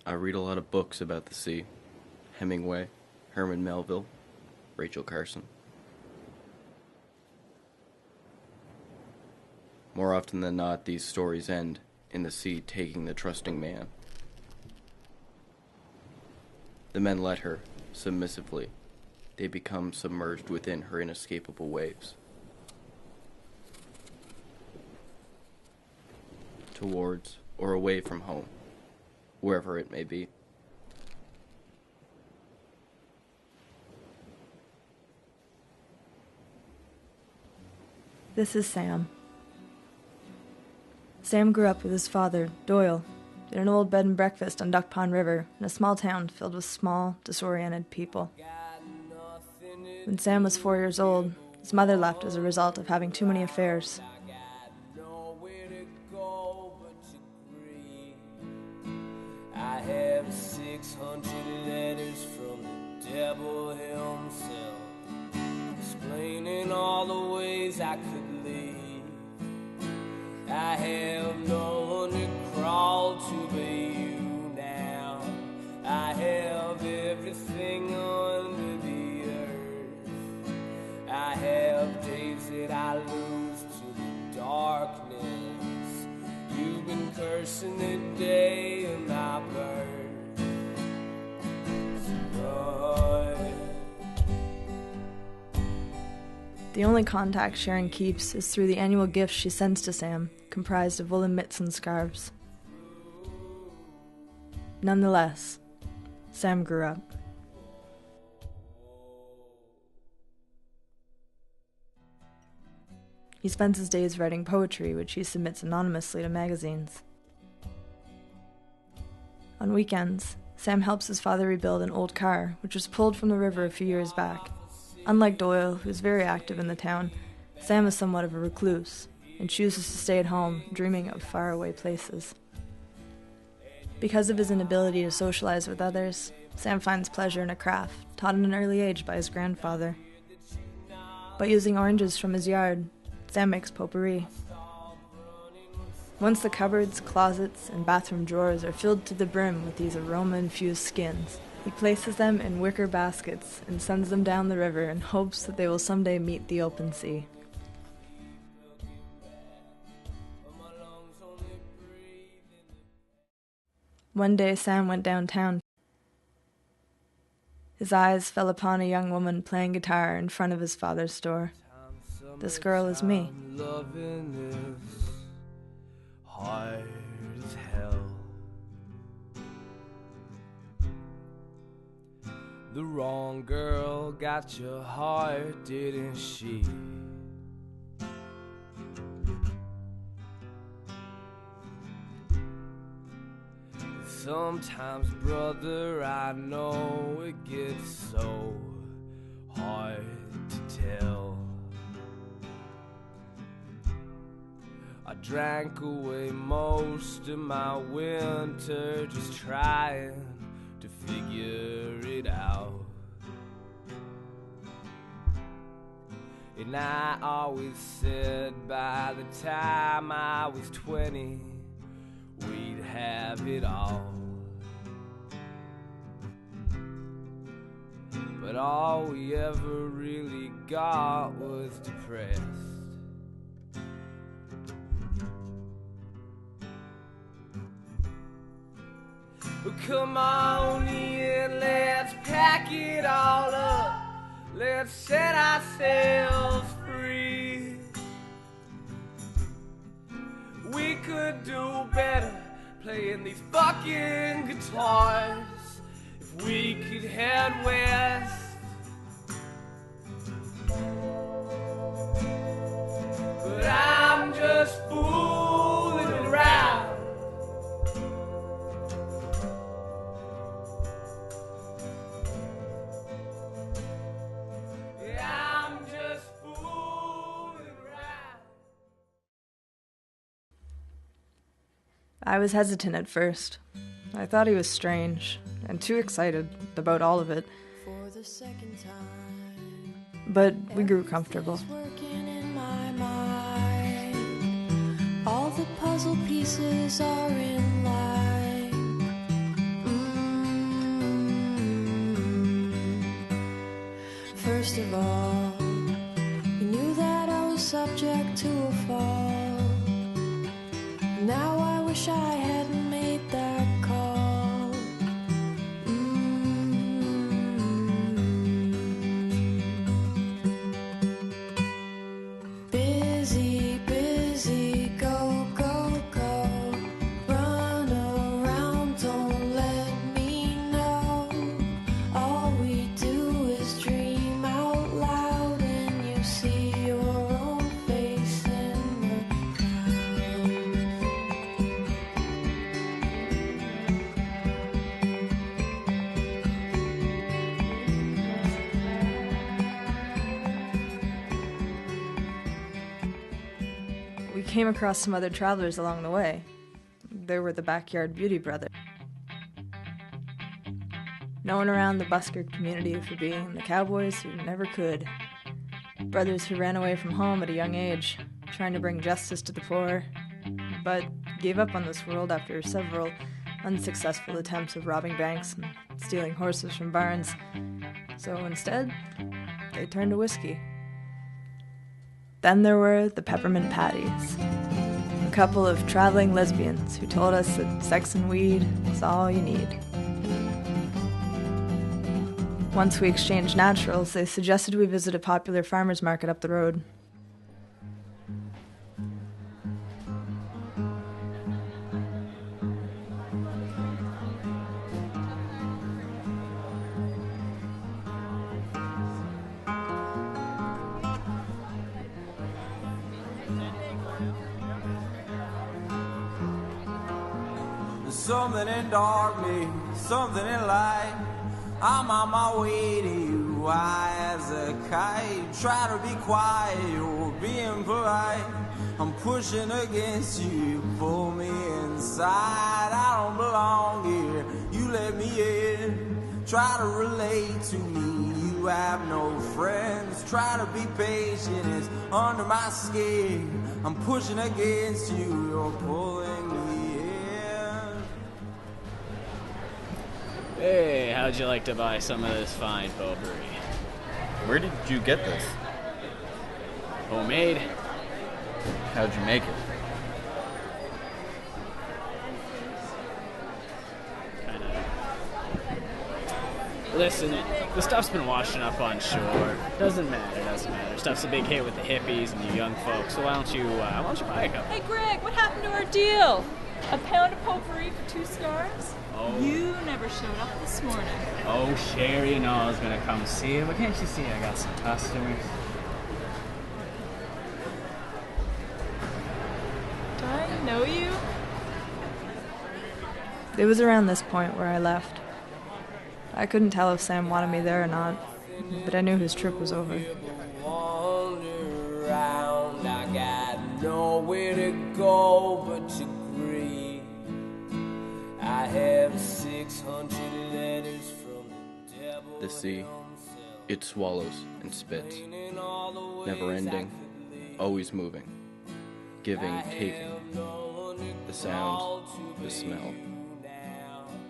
I read a lot of books about the sea. Hemingway, Herman Melville, Rachel Carson. More often than not, these stories end in the sea taking the trusting man. The men let her, submissively. They become submerged within her inescapable waves. Towards or away from home, wherever it may be. This is Sam. Sam grew up with his father, Doyle, in an old bed and breakfast on Duck Pond River in a small town filled with small, disoriented people. When Sam was 4 years old, his mother left as a result of having too many affairs. I have 600 letters from the devil himself, explaining all the ways I could leave. I have no one to crawl to but you now. I have everything under the earth. I have days that I lose to the darkness. You've been cursing the day of my birth. The only contact Sharon keeps is through the annual gifts she sends to Sam, comprised of woolen mitts and scarves. Nonetheless, Sam grew up. He spends his days writing poetry, which he submits anonymously to magazines. On weekends, Sam helps his father rebuild an old car, which was pulled from the river a few years back. Unlike Doyle, who is very active in the town, Sam is somewhat of a recluse and chooses to stay at home, dreaming of faraway places. Because of his inability to socialize with others, Sam finds pleasure in a craft taught at an early age by his grandfather. By using oranges from his yard, Sam makes potpourri. Once the cupboards, closets, and bathroom drawers are filled to the brim with these aroma-infused skins, he places them in wicker baskets and sends them down the river in hopes that they will someday meet the open sea. One day Sam went downtown. His eyes fell upon a young woman playing guitar in front of his father's store. This girl is me. Hard as hell. The wrong girl got your heart, didn't she? Sometimes, brother, I know it gets so hard to tell. I drank away most of my winter just trying to figure it out. And I always said by the time I was 20, we'd have it all. But all we ever really got was depressed. Well, come on in, let's pack it all up. Let's set ourselves free. We could do better playing these fucking guitars if we could head west. But I'm just fooling around. I was hesitant at first. I thought he was strange, and too excited about all of it. But we grew comfortable. All the puzzle pieces are in line. First of all, you knew that I was subject to a fall. Now I wish I hadn't made that call. Busy, busy, go, go, go. Run around, don't let me know. All we do is dream out loud, and you see your own face in the We came across some other travelers along the way. They were the Backyard Beauty Brothers. Known around the busker community for being the cowboys who never could. Brothers who ran away from home at a young age, trying to bring justice to the poor, but gave up on this world after several unsuccessful attempts of robbing banks and stealing horses from barns. So instead, they turned to whiskey. Then there were the Peppermint Patties, a couple of traveling lesbians who told us that sex and weed is all you need. Once we exchanged naturals, they suggested we visit a popular farmer's market up the road. Something in darkness, something in light. I'm on my way to you, high as a kite. Try to be quiet, you're being polite. I'm pushing against you, you pull me inside. I don't belong here, you let me in. Try to relate to me, you have no friends. Try to be patient, it's under my skin. I'm pushing against you, you're pulling me in. Hey, how'd you like to buy some of this fine potpourri? Where did you get this? Homemade? How'd you make it? Kinda. Listen, the stuff's been washing up on shore. Doesn't matter. Stuff's a big hit with the hippies and you young folks, so why don't you buy a couple? Hey, Greg, what happened to our deal? A pound of potpourri for 2 scarves? Oh. You never showed up this morning. Oh, Sherry, you know I was gonna come see you, but can't you see I got some customers? Do I know you? It was around this point where I left. I couldn't tell if Sam wanted me there or not, but I knew his trip was over. Wander around, I got nowhere to go but to grieve. I have 600 letters from the devil. The sea, it swallows and spits, never ending, always moving, giving, taking, the sound, the smell,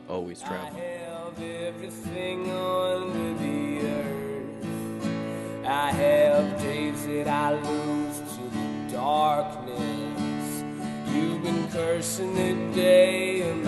always traveling. I have everything under the earth. I have days that I lose to the darkness. You've been cursing the day and